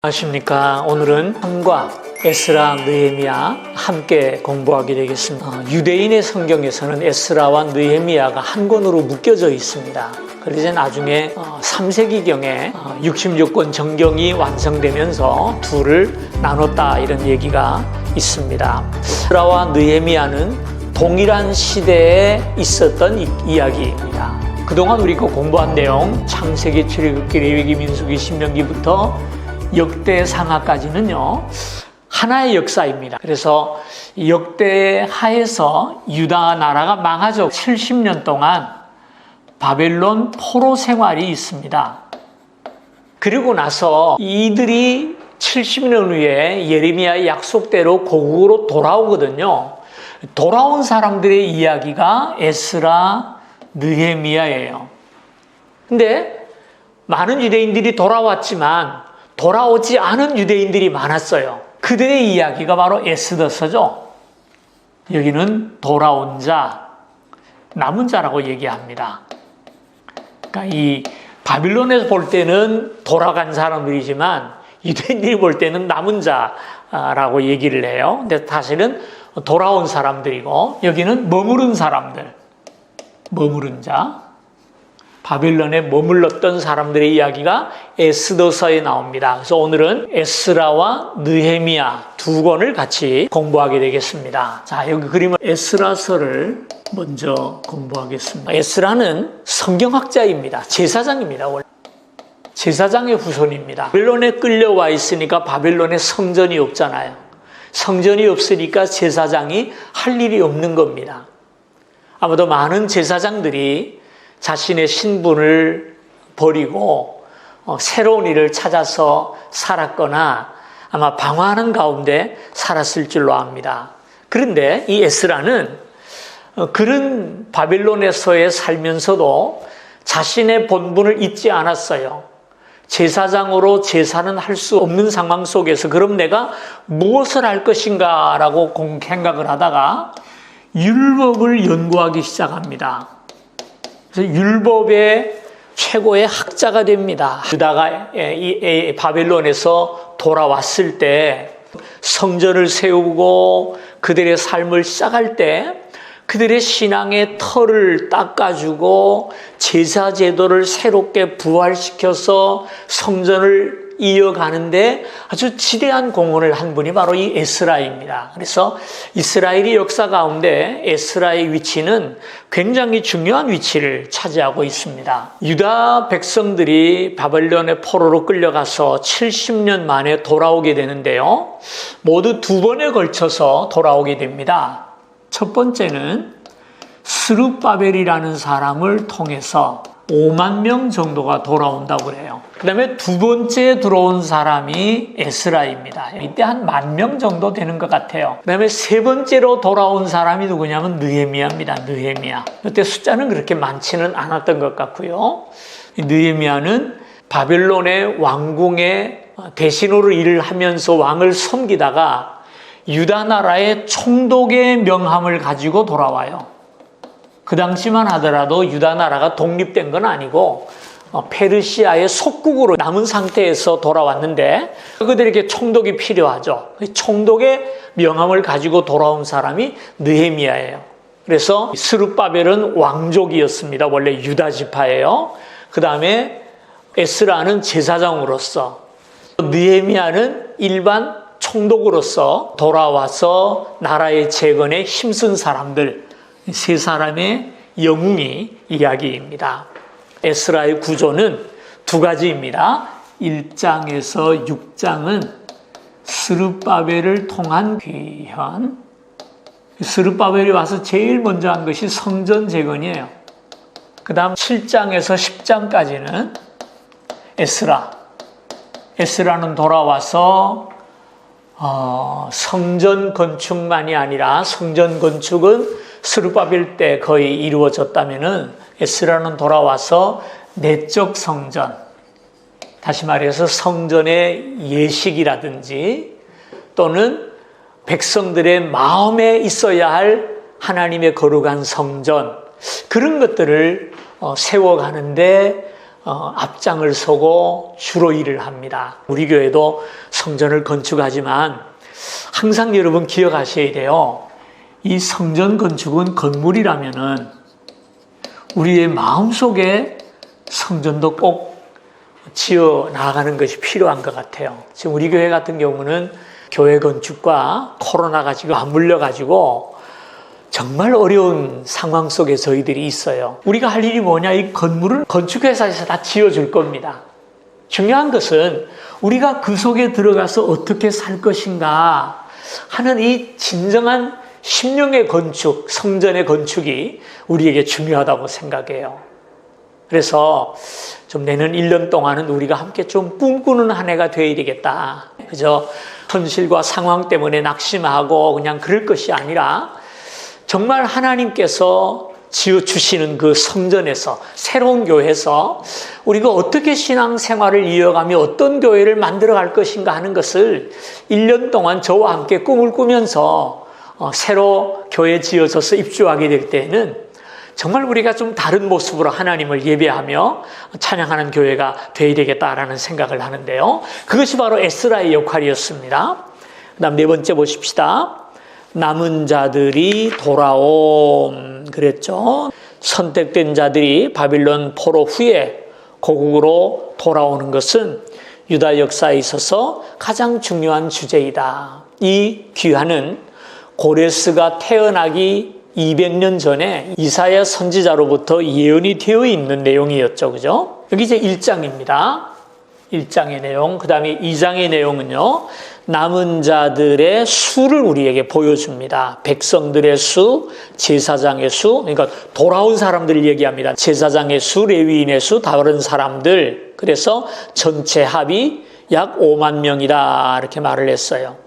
안녕하십니까. 오늘은 한과 에스라, 느헤미야 함께 공부하게 되겠습니다. 유대인의 성경에서는 에스라와 느헤미야가 한 권으로 묶여져 있습니다. 그래서 나중에 3세기경에 66권 정경이 완성되면서 둘을 나눴다 이런 얘기가 있습니다. 에스라와 느헤미야는 동일한 시대에 있었던 이야기입니다. 그동안 우리가 공부한 내용 창세기, 출애굽기, 레위기, 민수기, 신명기부터 역대상하까지는요 하나의 역사입니다. 그래서 역대하에서 유다 나라가 망하죠. 70년 동안 바벨론 포로 생활이 있습니다. 그리고 나서 이들이 70년 후에 예레미야의 약속대로 고국으로 돌아오거든요. 돌아온 사람들의 이야기가 에스라, 느헤미야예요. 근데 많은 유대인들이 돌아왔지만 돌아오지 않은 유대인들이 많았어요. 그들의 이야기가 바로 에스더서죠. 여기는 돌아온 자, 남은 자라고 얘기합니다. 그러니까 이 바빌론에서 볼 때는 돌아간 사람들이지만 유대인들이 볼 때는 남은 자라고 얘기를 해요. 근데 사실은 돌아온 사람들이고 여기는 머무른 사람들, 머무른 자. 바빌론에 머물렀던 사람들의 이야기가 에스더서에 나옵니다. 그래서 오늘은 에스라와 느헤미야 두 권을 같이 공부하게 되겠습니다. 자, 여기 그림은 에스라서를 먼저 공부하겠습니다. 에스라는 성경학자입니다. 제사장입니다. 원래 제사장의 후손입니다. 바빌론에 끌려와 있으니까 바빌론에 성전이 없잖아요. 성전이 없으니까 제사장이 할 일이 없는 겁니다. 아마도 많은 제사장들이 자신의 신분을 버리고 새로운 일을 찾아서 살았거나 아마 방황하는 가운데 살았을 줄로 압니다. 그런데 이 에스라는 그런 바빌론에서의 살면서도 자신의 본분을 잊지 않았어요. 제사장으로 제사는 할 수 없는 상황 속에서 그럼 내가 무엇을 할 것인가 라고 생각을 하다가 율법을 연구하기 시작합니다. 그래서 율법의 최고의 학자가 됩니다. 유다가 바벨론에서 돌아왔을 때 성전을 세우고 그들의 삶을 시작할 때 그들의 신앙의 털을 닦아주고 제사 제도를 새롭게 부활시켜서 성전을 이어가는데 아주 지대한 공헌을 한 분이 바로 이 에스라입니다. 그래서 이스라엘의 역사 가운데 에스라의 위치는 굉장히 중요한 위치를 차지하고 있습니다. 유다 백성들이 바벨론의 포로로 끌려가서 70년 만에 돌아오게 되는데요. 모두 두 번에 걸쳐서 돌아오게 됩니다. 첫 번째는 스룹바벨이라는 사람을 통해서 5만 명 정도가 돌아온다고 그래요. 그 다음에 두 번째 들어온 사람이 에스라입니다. 이때 한 10,000명 정도 되는 것 같아요. 그 다음에 세 번째로 돌아온 사람이 누구냐면 느헤미야입니다. 느헤미야. 이때 숫자는 그렇게 많지는 않았던 것 같고요. 느헤미야는 바벨론의 왕궁의 대신으로 일을 하면서 왕을 섬기다가 유다 나라의 총독의 명함을 가지고 돌아와요. 그 당시만 하더라도 유다 나라가 독립된 건 아니고 페르시아의 속국으로 남은 상태에서 돌아왔는데 그들에게 총독이 필요하죠. 총독의 명함을 가지고 돌아온 사람이 느헤미야예요. 그래서 스룹바벨은 왕족이었습니다. 원래 유다 지파예요. 그 다음에 에스라는 제사장으로서, 느헤미야는 일반 총독으로서 돌아와서 나라의 재건에 힘쓴 사람들, 세 사람의 영웅이 이야기입니다. 에스라의 구조는 두 가지입니다. 1장에서 6장은 스룹바벨을 통한 귀현. 스룹바벨이 와서 제일 먼저 한 것이 성전 재건이에요. 그 다음 7장에서 10장까지는 에스라는 돌아와서 성전 건축만이 아니라 성전 건축은 스룹바벨 때 거의 이루어졌다면은 에스라는 돌아와서 내적 성전, 다시 말해서 성전의 예식이라든지 또는 백성들의 마음에 있어야 할 하나님의 거룩한 성전, 그런 것들을 세워가는데 앞장을 서고 주로 일을 합니다. 우리 교회도 성전을 건축하지만 항상 여러분 기억하셔야 돼요. 이 성전 건축은 건물이라면은 우리의 마음속에 성전도 꼭 지어 나가는 것이 필요한 것 같아요. 지금 우리 교회 같은 경우는 교회 건축과 코로나가 지금 맞물려 가지고 정말 어려운 상황 속에 저희들이 있어요. 우리가 할 일이 뭐냐? 이 건물을 건축회사에서 다 지어줄 겁니다. 중요한 것은 우리가 그 속에 들어가서 어떻게 살 것인가 하는 이 진정한 심령의 건축, 성전의 건축이 우리에게 중요하다고 생각해요. 그래서 좀 내년 1년 동안은 우리가 함께 좀 꿈꾸는 한 해가 되어야 되겠다. 그저 현실과 상황 때문에 낙심하고 그냥 그럴 것이 아니라 정말 하나님께서 지어주시는 그 성전에서, 새로운 교회에서 우리가 어떻게 신앙생활을 이어가며 어떤 교회를 만들어갈 것인가 하는 것을 1년 동안 저와 함께 꿈을 꾸면서 새로 교회 지어져서 입주하게 될 때에는 정말 우리가 좀 다른 모습으로 하나님을 예배하며 찬양하는 교회가 되어야 되겠다라는 생각을 하는데요. 그것이 바로 에스라의 역할이었습니다. 그 다음 네 번째 보십시다. 남은 자들이 돌아옴 그랬죠. 선택된 자들이 바빌론 포로 후에 고국으로 돌아오는 것은 유다 역사에 있어서 가장 중요한 주제이다. 이 귀환은 고레스가 태어나기 200년 전에 이사야 선지자로부터 예언이 되어 있는 내용이었죠. 그죠? 여기 이제 1장입니다. 1장의 내용, 그 다음에 2장의 내용은요, 남은 자들의 수를 우리에게 보여줍니다. 백성들의 수, 제사장의 수, 그러니까 돌아온 사람들을 얘기합니다. 제사장의 수, 레위인의 수, 다른 사람들. 그래서 전체 합이 약 5만 명이다. 이렇게 말을 했어요.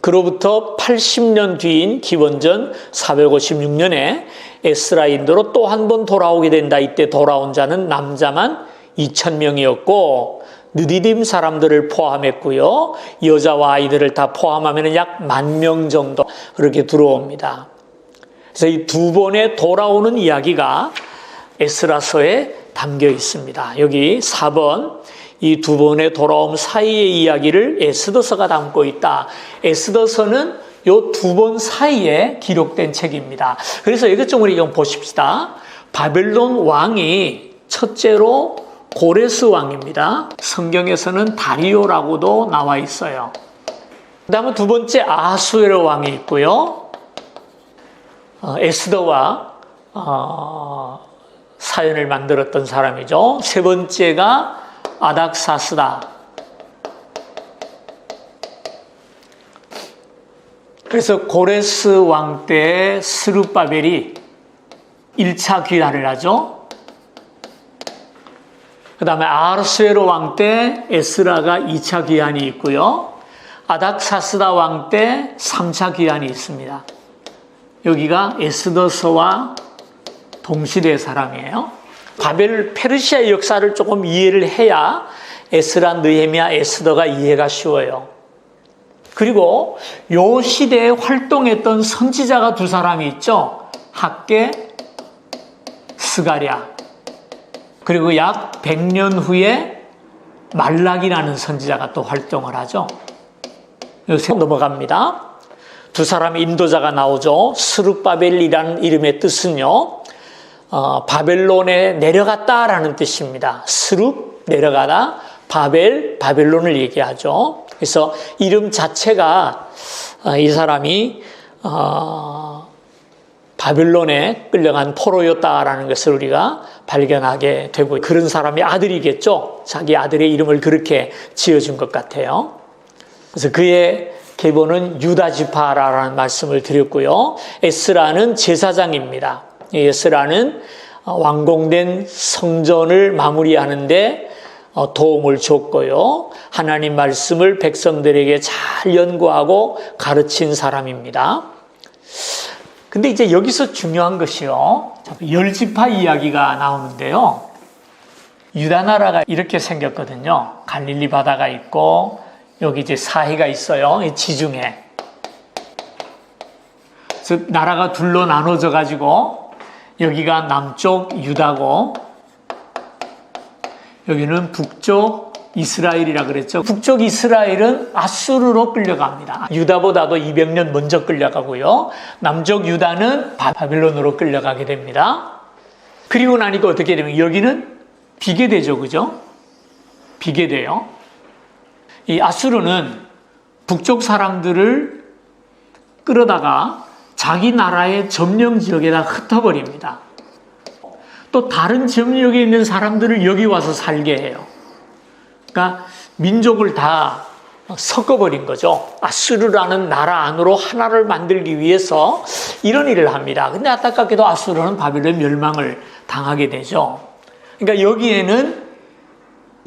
그로부터 80년 뒤인 기원전 456년에 에스라 인도로 또 한 번 돌아오게 된다. 이때 돌아온 자는 남자만 2,000명이었고 느디딤 사람들을 포함했고요. 여자와 아이들을 다 포함하면 약 10,000명 정도 그렇게 들어옵니다. 그래서 이 두 번의 돌아오는 이야기가 에스라서에 담겨 있습니다. 여기 4번 이 두 번의 돌아옴 사이의 이야기를 에스더서가 담고 있다. 에스더서는 요 두 번 사이에 기록된 책입니다. 그래서 이것 좀 우리 좀 보십시다. 바벨론 왕이 첫째로 고레스 왕입니다. 성경에서는 다리오라고도 나와 있어요. 그 다음에 두 번째 아하수에로 왕이 있고요. 에스더와 사연을 만들었던 사람이죠. 세 번째가 아닥사스다. 그래서 고레스 왕 때 스룹바벨이 1차 귀환을 하죠. 그 다음에 아하수에로 왕 때 에스라가 2차 귀환이 있고요. 아닥사스다 왕 때 3차 귀환이 있습니다. 여기가 에스더서와 동시대 사람이에요. 바벨 페르시아의 역사를 조금 이해를 해야 에스라, 느헤미야, 에스더가 이해가 쉬워요. 그리고 요 시대에 활동했던 선지자가 두 사람이 있죠. 학개, 스가랴. 그리고 약 100년 후에 말락이라는 선지자가 또 활동을 하죠. 여기서 넘어갑니다. 두 사람의 인도자가 나오죠. 스룹바벨이라는 이름의 뜻은요, 바벨론에 내려갔다라는 뜻입니다. 스룹, 내려가다, 바벨론을 얘기하죠. 그래서 이름 자체가 이 사람이 바벨론에 끌려간 포로였다라는 것을 우리가 발견하게 되고, 그런 사람의 아들이겠죠. 자기 아들의 이름을 그렇게 지어준 것 같아요. 그래서 그의 계보는 유다 지파라는 말씀을 드렸고요. 에스라는 제사장입니다. 에스라는 완공된 성전을 마무리하는데 도움을 줬고요. 하나님 말씀을 백성들에게 잘 연구하고 가르친 사람입니다. 근데 이제 여기서 중요한 것이요, 열지파 이야기가 나오는데요. 유다 나라가 이렇게 생겼거든요. 갈릴리 바다가 있고 여기 이제 사해가 있어요. 이 지중해. 그래서 나라가 둘로 나눠져 가지고 여기가 남쪽 유다고 여기는 북쪽 이스라엘이라 그랬죠. 북쪽 이스라엘은 아수르로 끌려갑니다. 유다보다도 200년 먼저 끌려가고요. 남쪽 유다는 바벨론으로 끌려가게 됩니다. 그리고 나니까 어떻게 되면 여기는 비게되죠. 그죠? 비게돼요. 이 아수르는 북쪽 사람들을 끌어다가 자기 나라의 점령 지역에다 흩어버립니다. 또 다른 점역에 있는 사람들을 여기 와서 살게 해요. 그러니까 민족을 다 섞어버린 거죠. 아수르라는 나라 안으로 하나를 만들기 위해서 이런 일을 합니다. 근데 안타깝게도 아수르는 바벨론 멸망을 당하게 되죠. 그러니까 여기에는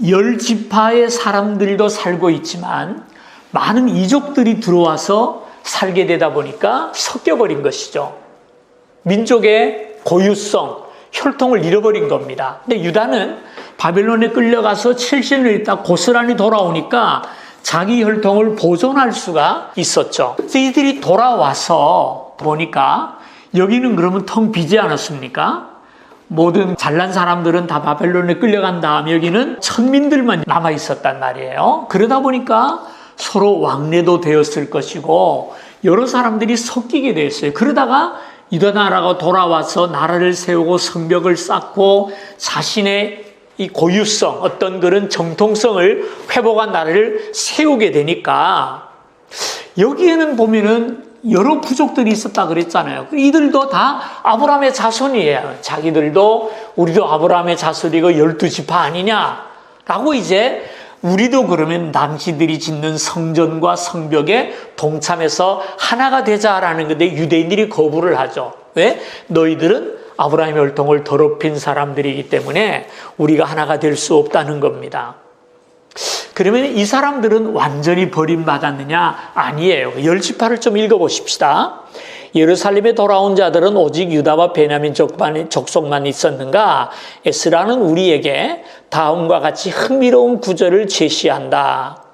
10지파의 사람들도 살고 있지만 많은 이족들이 들어와서 살게 되다 보니까 섞여버린 것이죠. 민족의 고유성, 혈통을 잃어버린 겁니다. 근데 유다는 바벨론에 끌려가서 70년을 있다 고스란히 돌아오니까 자기 혈통을 보존할 수가 있었죠. 그래서 이들이 돌아와서 보니까 여기는 그러면 텅 비지 않았습니까? 모든 잘난 사람들은 다 바벨론에 끌려간 다음에 여기는 천민들만 남아 있었단 말이에요. 그러다 보니까 서로 왕래도 되었을 것이고 여러 사람들이 섞이게 되었어요. 그러다가 유다 나라가 돌아와서 나라를 세우고 성벽을 쌓고 자신의 이 고유성, 어떤 그런 정통성을 회복한 나라를 세우게 되니까 여기에는 보면은 여러 부족들이 있었다 그랬잖아요. 이들도 다 아브라함의 자손이에요. 자기들도 우리도 아브라함의 자손이고 12지파 아니냐라고 이제 우리도 그러면 남씨들이 짓는 성전과 성벽에 동참해서 하나가 되자라는 건데 유대인들이 거부를 하죠. 왜? 너희들은 아브라함의 혈통을 더럽힌 사람들이기 때문에 우리가 하나가 될 수 없다는 겁니다. 그러면 이 사람들은 완전히 버림받았느냐? 아니에요. 10지파를 좀 읽어보십시다. 예루살렘에 돌아온 자들은 오직 유다와 베냐민 족속만 있었는가? 에스라는 우리에게 다음과 같이 흥미로운 구절을 제시한다.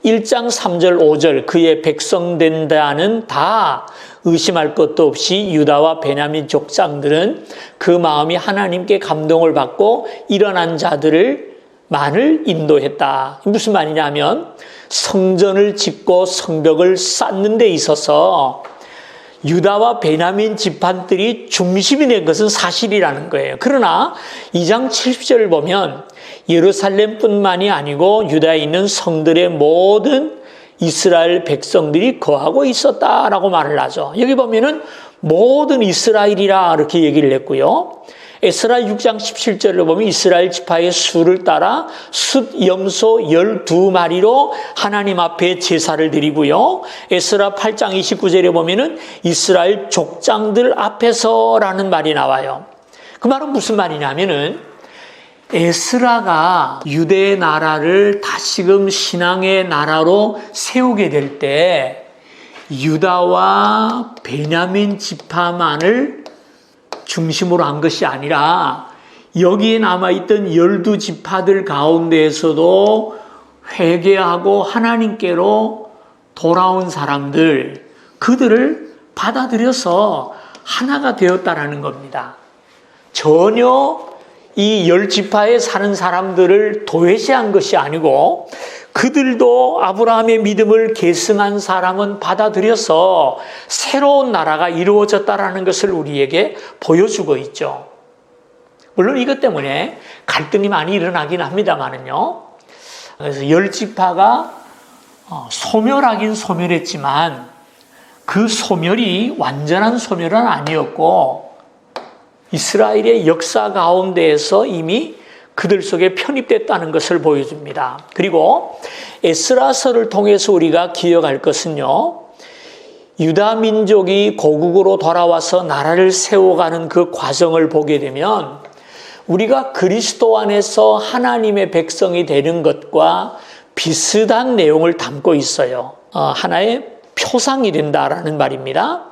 1장 3절 5절 그의 백성 된다는 다 의심할 것도 없이 유다와 베냐민 족장들은 그 마음이 하나님께 감동을 받고 일어난 자들을 만을 인도했다. 무슨 말이냐면 성전을 짓고 성벽을 쌓는 데 있어서 유다와 베냐민 집안들이 중심이 된 것은 사실이라는 거예요. 그러나 2장 70절을 보면 예루살렘뿐만이 아니고 유다에 있는 성들의 모든 이스라엘 백성들이 거하고 있었다라고 말을 하죠. 여기 보면은 모든 이스라엘이라 이렇게 얘기를 했고요. 에스라 6장 17절을 보면 이스라엘 지파의 수를 따라 숫 염소 12마리로 하나님 앞에 제사를 드리고요. 에스라 8장 29절에 보면은 이스라엘 족장들 앞에서라는 말이 나와요. 그 말은 무슨 말이냐면은 에스라가 유대의 나라를 다시금 신앙의 나라로 세우게 될 때 유다와 베냐민 지파만을 중심으로 한 것이 아니라 여기에 남아있던 12지파들 가운데에서도 회개하고 하나님께로 돌아온 사람들, 그들을 받아들여서 하나가 되었다라는 겁니다. 전혀 이 10지파에 사는 사람들을 도외시한 것이 아니고 그들도 아브라함의 믿음을 계승한 사람은 받아들여서 새로운 나라가 이루어졌다라는 것을 우리에게 보여주고 있죠. 물론 이것 때문에 갈등이 많이 일어나긴 합니다만은요. 그래서 10지파가 소멸하긴 소멸했지만 그 소멸이 완전한 소멸은 아니었고 이스라엘의 역사 가운데에서 이미 그들 속에 편입됐다는 것을 보여줍니다. 그리고 에스라서를 통해서 우리가 기억할 것은요. 유다 민족이 고국으로 돌아와서 나라를 세워가는 그 과정을 보게 되면 우리가 그리스도 안에서 하나님의 백성이 되는 것과 비슷한 내용을 담고 있어요. 하나의 표상이 된다라는 말입니다.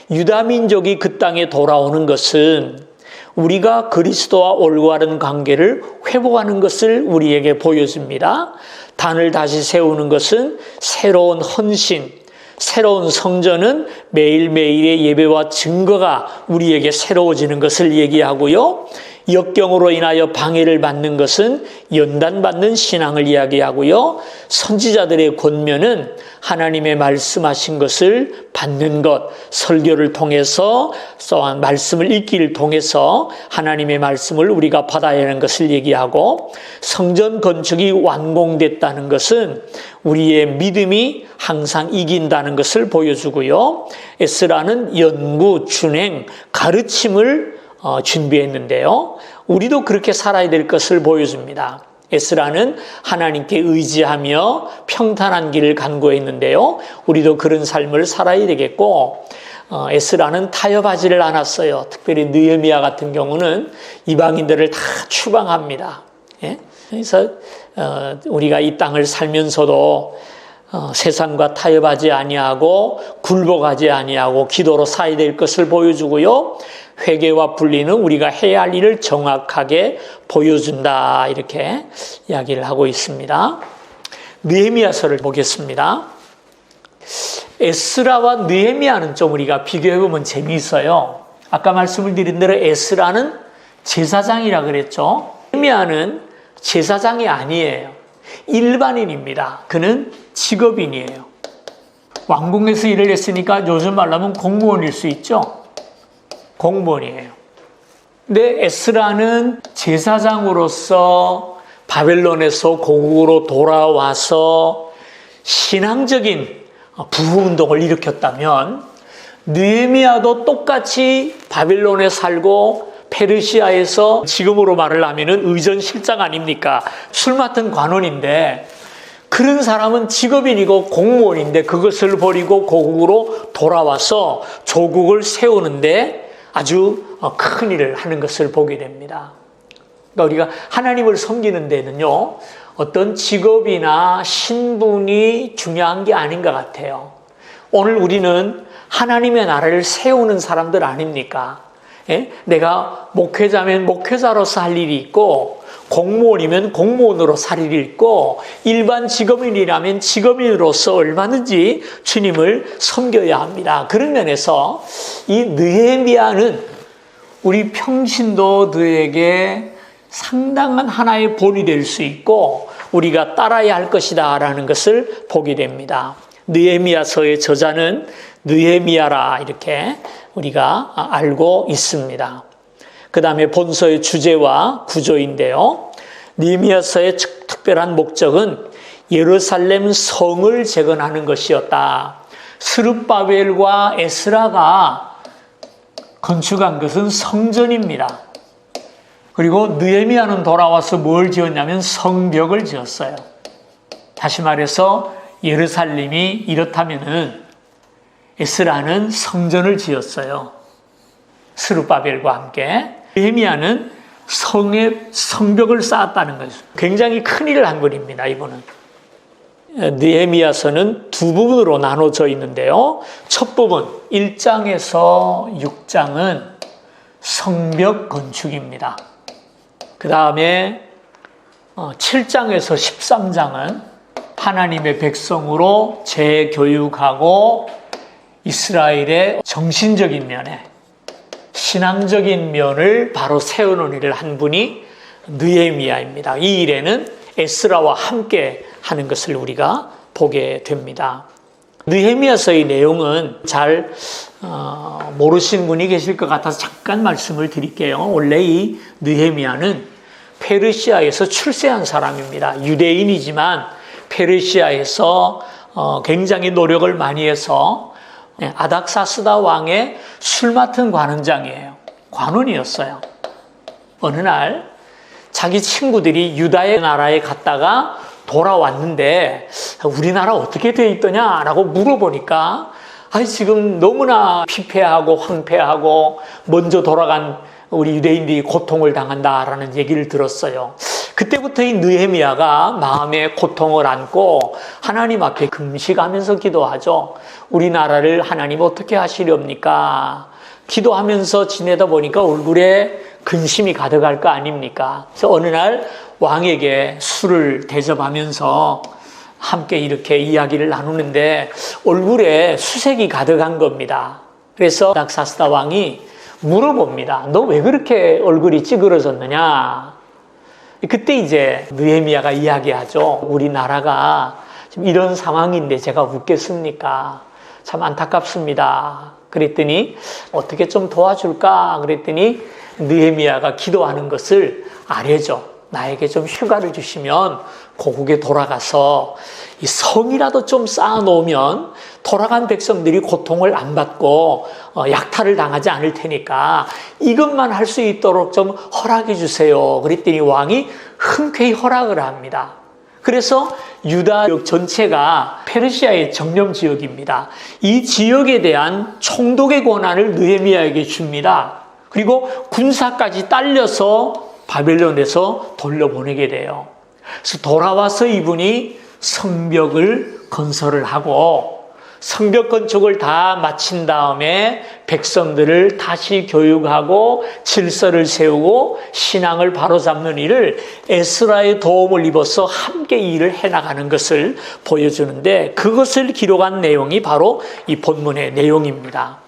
유다 민족이 그 땅에 돌아오는 것은 우리가 그리스도와 올바른 관계를 회복하는 것을 우리에게 보여줍니다. 단을 다시 세우는 것은 새로운 헌신, 새로운 성전은 매일매일의 예배와 증거가 우리에게 새로워지는 것을 얘기하고요. 역경으로 인하여 방해를 받는 것은 연단받는 신앙을 이야기하고요. 선지자들의 권면은 하나님의 말씀하신 것을 받는 것, 설교를 통해서 또한 말씀을 읽기를 통해서 하나님의 말씀을 우리가 받아야 하는 것을 얘기하고, 성전 건축이 완공됐다는 것은 우리의 믿음이 항상 이긴다는 것을 보여주고요. 에스라는 연구, 준행, 가르침을 준비했는데요. 우리도 그렇게 살아야 될 것을 보여줍니다. 에스라는 하나님께 의지하며 평탄한 길을 간구했는데요. 우리도 그런 삶을 살아야 되겠고, 에스라는 타협하지를 않았어요. 특별히 느헤미야 같은 경우는 이방인들을 다 추방합니다. 예? 그래서 우리가 이 땅을 살면서도 세상과 타협하지 아니하고 굴복하지 아니하고 기도로 살아야 될 것을 보여주고요. 회개와 분리는 우리가 해야 할 일을 정확하게 보여준다, 이렇게 이야기를 하고 있습니다. 느헤미야서를 보겠습니다. 에스라와 느헤미야는 좀 우리가 비교해보면 재미있어요. 아까 말씀을 드린 대로 에스라는 제사장이라 그랬죠. 느헤미야는 제사장이 아니에요. 일반인입니다. 그는 직업인이에요. 왕궁에서 일을 했으니까 요즘 말로 하면 공무원일 수 있죠. 공무원이에요. 근데 에스라는 제사장으로서 바벨론에서 고국으로 돌아와서 신앙적인 부흥운동을 일으켰다면, 느헤미야도 똑같이 바벨론에 살고 페르시아에서 지금으로 말을 하면은 의전실장 아닙니까? 술 맡은 관원인데, 그런 사람은 직업인이고 공무원인데 그것을 버리고 고국으로 돌아와서 조국을 세우는데 아주 큰 일을 하는 것을 보게 됩니다. 그러니까 우리가 하나님을 섬기는 데는요, 어떤 직업이나 신분이 중요한 게 아닌 것 같아요. 오늘 우리는 하나님의 나라를 세우는 사람들 아닙니까? 예? 내가 목회자면 목회자로서 할 일이 있고, 공무원이면 공무원으로 살 일이 있고, 일반 직업인이라면 직업인으로서 얼마든지 주님을 섬겨야 합니다. 그런 면에서 이 느헤미야는 우리 평신도 들에게 상당한 하나의 본이 될 수 있고 우리가 따라야 할 것이다 라는 것을 보게 됩니다. 느헤미야서의 저자는 느헤미야라, 이렇게 우리가 알고 있습니다. 그 다음에 본서의 주제와 구조인데요. 느헤미야서의 특별한 목적은 예루살렘 성을 재건하는 것이었다. 스룹바벨과 에스라가 건축한 것은 성전입니다. 그리고 느헤미야는 돌아와서 뭘 지었냐면 성벽을 지었어요. 다시 말해서 예루살렘이 이렇다면은 에스라는 성전을 지었어요. 스룹바벨과 함께. 느헤미야는 성벽을 쌓았다는 거죠. 굉장히 큰 일을 한 분입니다, 이분은. 느헤미야서는 두 부분으로 나눠져 있는데요. 첫 부분 1장에서 6장은 성벽 건축입니다. 그 다음에 7장에서 13장은 하나님의 백성으로 재교육하고 이스라엘의 정신적인 면에, 신앙적인 면을 바로 세우는 일을 한 분이 느헤미야입니다. 이 일에는 에스라와 함께 하는 것을 우리가 보게 됩니다. 느헤미야서의 내용은 잘 모르시는 분이 계실 것 같아서 잠깐 말씀을 드릴게요. 원래 이 느헤미야는 페르시아에서 출세한 사람입니다. 유대인이지만 페르시아에서 굉장히 노력을 많이 해서 아닥사스다 왕의 술 맡은 관원장이에요. 관원이었어요. 어느 날 자기 친구들이 유다의 나라에 갔다가 돌아왔는데 우리나라 어떻게 돼 있더냐라고 물어보니까 지금 너무나 피폐하고 황폐하고 먼저 돌아간 우리 유대인들이 고통을 당한다라는 얘기를 들었어요. 그때부터 이 느헤미야가 마음에 고통을 안고 하나님 앞에 금식하면서 기도하죠. 우리나라를 하나님 어떻게 하시렵니까? 기도하면서 지내다 보니까 얼굴에 근심이 가득할 거 아닙니까? 그래서 어느 날 왕에게 술을 대접하면서 함께 이렇게 이야기를 나누는데 얼굴에 수색이 가득한 겁니다. 그래서 아닥사스다 왕이 물어봅니다. 너 왜 그렇게 얼굴이 찌그러졌느냐? 그때 이제 느헤미야가 이야기하죠. 우리나라가 지금 이런 상황인데 제가 웃겠습니까? 참 안타깝습니다. 그랬더니 어떻게 좀 도와줄까? 그랬더니 느헤미야가 기도하는 것을 아뢰죠. 나에게 좀 휴가를 주시면 고국에 돌아가서 이 성이라도 좀 쌓아놓으면 돌아간 백성들이 고통을 안 받고 약탈을 당하지 않을 테니까 이것만 할 수 있도록 좀 허락해 주세요. 그랬더니 왕이 흔쾌히 허락을 합니다. 그래서 유다 지역 전체가 페르시아의 정령 지역입니다. 이 지역에 대한 총독의 권한을 느헤미야에게 줍니다. 그리고 군사까지 딸려서 바벨론에서 돌려보내게 돼요. 그래서 돌아와서 이분이 성벽을 건설을 하고 성벽 건축을 다 마친 다음에 백성들을 다시 교육하고 질서를 세우고 신앙을 바로잡는 일을 에스라의 도움을 입어서 함께 일을 해나가는 것을 보여주는데 그것을 기록한 내용이 바로 이 본문의 내용입니다.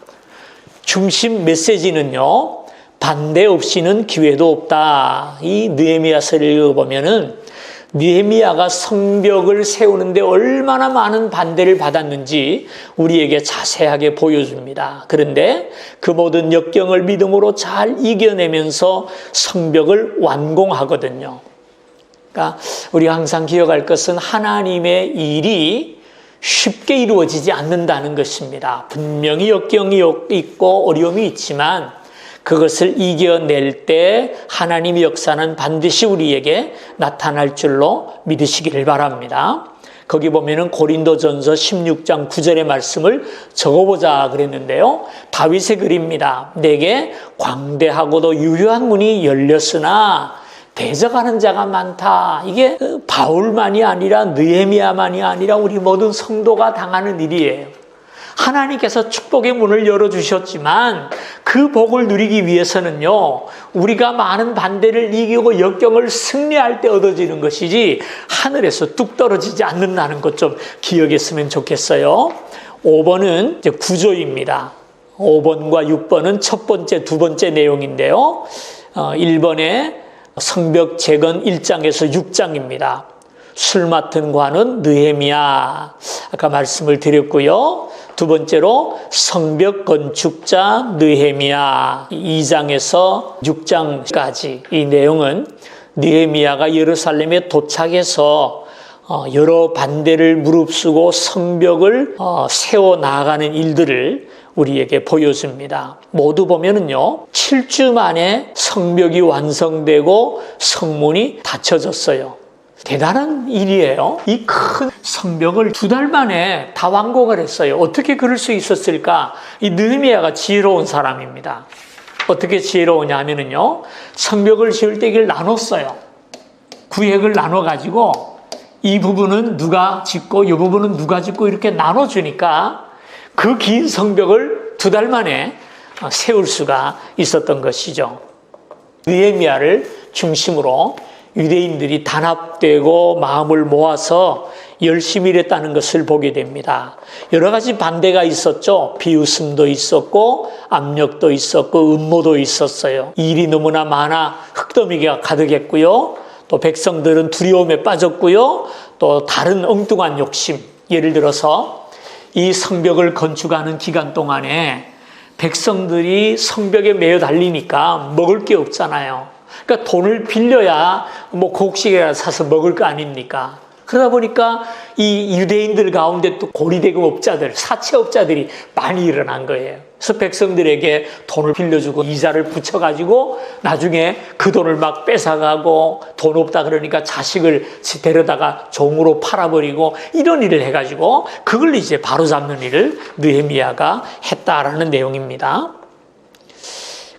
중심 메시지는요. 반대 없이는 기회도 없다. 이 느헤미야서를 읽어보면은 느헤미야가 성벽을 세우는데 얼마나 많은 반대를 받았는지 우리에게 자세하게 보여줍니다. 그런데 그 모든 역경을 믿음으로 잘 이겨내면서 성벽을 완공하거든요. 그러니까 우리가 항상 기억할 것은 하나님의 일이 쉽게 이루어지지 않는다는 것입니다. 분명히 역경이 있고 어려움이 있지만 그것을 이겨낼 때 하나님의 역사는 반드시 우리에게 나타날 줄로 믿으시기를 바랍니다. 거기 보면은 고린도전서 16장 9절의 말씀을 적어보자 그랬는데요. 다윗의 글입니다. 내게 광대하고도 유효한 문이 열렸으나 대적하는 자가 많다. 이게 바울만이 아니라 느헤미야만이 아니라 우리 모든 성도가 당하는 일이에요. 하나님께서 축복의 문을 열어주셨지만 그 복을 누리기 위해서는요. 우리가 많은 반대를 이기고 역경을 승리할 때 얻어지는 것이지 하늘에서 뚝 떨어지지 않는다는 것 좀 기억했으면 좋겠어요. 5번은 이제 구조입니다. 5번과 6번은 첫 번째, 두 번째 내용인데요. 1번에 성벽 재건 1장에서 6장입니다. 술 맡은 관은 느헤미야. 아까 말씀을 드렸고요. 두 번째로 성벽 건축자 느헤미야 2장에서 6장까지 이 내용은 느헤미야가 예루살렘에 도착해서 여러 반대를 무릅쓰고 성벽을 세워 나가는 일들을 우리에게 보여줍니다. 모두 보면은요 7주 만에 성벽이 완성되고 성문이 닫혀졌어요. 대단한 일이에요. 이 큰 성벽을 2달 만에 다 완공을 했어요. 어떻게 그럴 수 있었을까? 이 느헤미야가 지혜로운 사람입니다. 어떻게 지혜로우냐 하면은요, 성벽을 지을 때 이걸 나눴어요. 구획을 나눠가지고 이 부분은 누가 짓고 이 부분은 누가 짓고 이렇게 나눠주니까 그 긴 성벽을 2달 만에 세울 수가 있었던 것이죠. 느헤미야를 중심으로 유대인들이 단합되고 마음을 모아서 열심히 일했다는 것을 보게 됩니다. 여러 가지 반대가 있었죠. 비웃음도 있었고 압력도 있었고 음모도 있었어요. 일이 너무나 많아 흙더미가 가득했고요. 또 백성들은 두려움에 빠졌고요. 또 다른 엉뚱한 욕심, 예를 들어서 이 성벽을 건축하는 기간 동안에 백성들이 성벽에 매여 달리니까 먹을 게 없잖아요. 그러니까 돈을 빌려야 뭐 곡식이라 사서 먹을 거 아닙니까? 그러다 보니까 이 유대인들 가운데 또 고리대금업자들, 사채업자들이 많이 일어난 거예요. 그래서 백성들에게 돈을 빌려주고 이자를 붙여가지고 나중에 그 돈을 막 뺏어가고 돈 없다 그러니까 자식을 데려다가 종으로 팔아버리고 이런 일을 해가지고 그걸 이제 바로잡는 일을 느헤미야가 했다라는 내용입니다.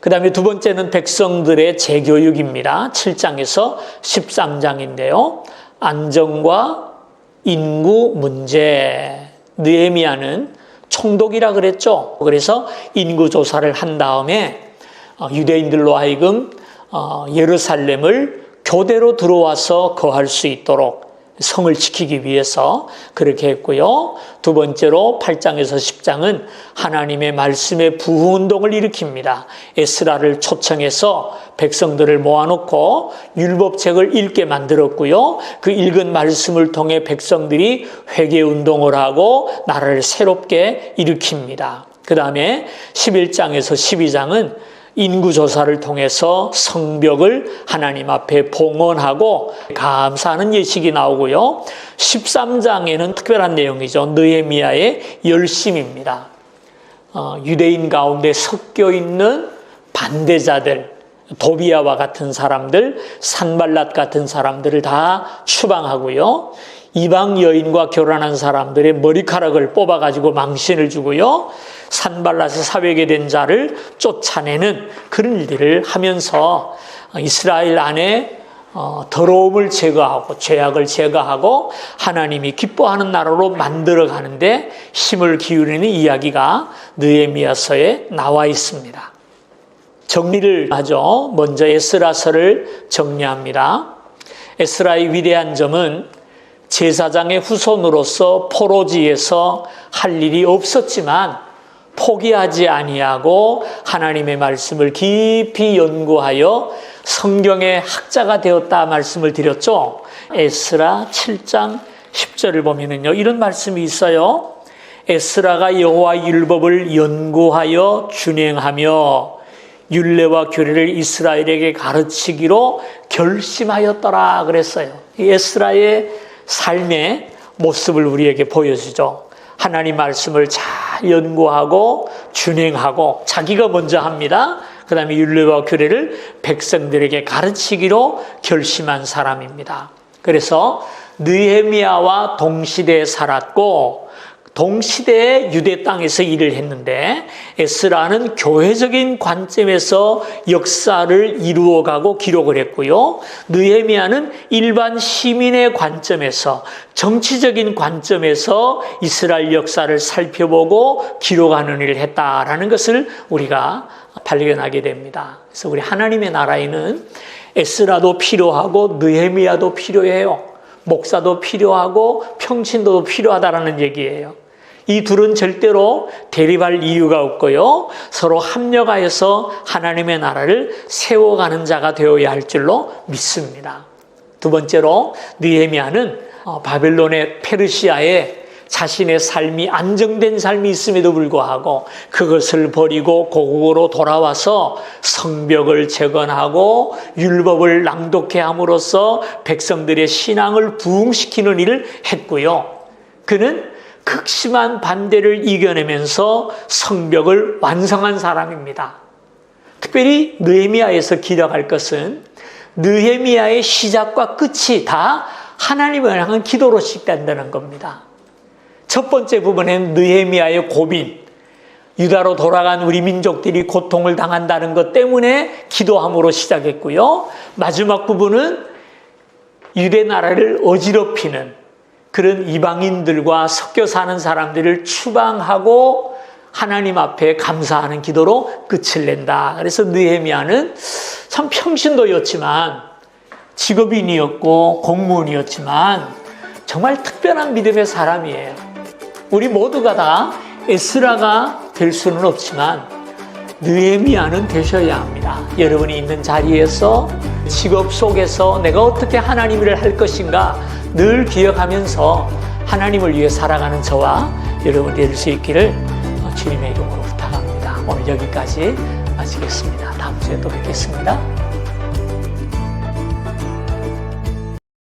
그 다음에 두 번째는 백성들의 재교육입니다. 7장에서 13장인데요. 안정과 인구 문제. 느헤미야는 총독이라 그랬죠. 그래서 인구 조사를 한 다음에 유대인들로 하여금 예루살렘을 교대로 들어와서 거할 수 있도록 성을 지키기 위해서 그렇게 했고요. 두 번째로 8장에서 10장은 하나님의 말씀의 부흥운동을 일으킵니다. 에스라를 초청해서 백성들을 모아놓고 율법책을 읽게 만들었고요. 그 읽은 말씀을 통해 백성들이 회개운동을 하고 나라를 새롭게 일으킵니다. 그 다음에 11장에서 12장은 인구조사를 통해서 성벽을 하나님 앞에 봉헌하고 감사하는 예식이 나오고요. 13장에는 특별한 내용이죠. 느헤미야의 열심입니다. 유대인 가운데 섞여 있는 반대자들, 도비아와 같은 사람들, 산발랏 같은 사람들을 다 추방하고요. 이방 여인과 결혼한 사람들의 머리카락을 뽑아가지고 망신을 주고요. 산발랏의 사회게 된 자를 쫓아내는 그런 일들을 하면서 이스라엘 안에 더러움을 제거하고 죄악을 제거하고 하나님이 기뻐하는 나라로 만들어 가는데 힘을 기울이는 이야기가 느헤미야서에 나와 있습니다. 정리를 하죠. 먼저 에스라서를 정리합니다. 에스라의 위대한 점은 제사장의 후손으로서 포로지에서 할 일이 없었지만 포기하지 아니하고 하나님의 말씀을 깊이 연구하여 성경의 학자가 되었다 말씀을 드렸죠. 에스라 7장 10절을 보면은요, 이런 말씀이 있어요. 에스라가 여호와 율법을 연구하여 준행하며 율례와 규례를 이스라엘에게 가르치기로 결심하였더라 그랬어요. 이 에스라의 삶의 모습을 우리에게 보여주죠. 하나님 말씀을 잘 연구하고 준행하고 자기가 먼저 합니다. 그 다음에 율례와 규례를 백성들에게 가르치기로 결심한 사람입니다. 그래서 느헤미야와 동시대에 살았고 동시대에 유대 땅에서 일을 했는데 에스라는 교회적인 관점에서 역사를 이루어가고 기록을 했고요. 느헤미야는 일반 시민의 관점에서 정치적인 관점에서 이스라엘 역사를 살펴보고 기록하는 일을 했다라는 것을 우리가 발견하게 됩니다. 그래서 우리 하나님의 나라에는 에스라도 필요하고 느헤미야도 필요해요. 목사도 필요하고 평신도도 필요하다라는 얘기예요. 이 둘은 절대로 대립할 이유가 없고요. 서로 합력하여서 하나님의 나라를 세워가는 자가 되어야 할 줄로 믿습니다. 두 번째로 느헤미야는 바벨론의 페르시아에 자신의 삶이 안정된 삶이 있음에도 불구하고 그것을 버리고 고국으로 돌아와서 성벽을 재건하고 율법을 낭독해 함으로써 백성들의 신앙을 부흥시키는 일을 했고요. 그는 극심한 반대를 이겨내면서 성벽을 완성한 사람입니다. 특별히 느헤미야에서 기록할 것은 느헤미야의 시작과 끝이 다 하나님을 향한 기도로 시작된다는 겁니다. 첫 번째 부분은 느헤미야의 고민, 유다로 돌아간 우리 민족들이 고통을 당한다는 것 때문에 기도함으로 시작했고요. 마지막 부분은 유대 나라를 어지럽히는 그런 이방인들과 섞여 사는 사람들을 추방하고 하나님 앞에 감사하는 기도로 끝을 낸다. 그래서 느헤미야는 참 평신도였지만 직업인이었고 공무원이었지만 정말 특별한 믿음의 사람이에요. 우리 모두가 다 에스라가 될 수는 없지만 느헤미야는 되셔야 합니다. 여러분이 있는 자리에서 직업 속에서 내가 어떻게 하나님 일을 할 것인가 늘 기억하면서 하나님을 위해 살아가는 저와 여러분이 될 수 있기를 주님의 이름으로 부탁합니다. 오늘 여기까지 마치겠습니다. 다음 주에 또 뵙겠습니다.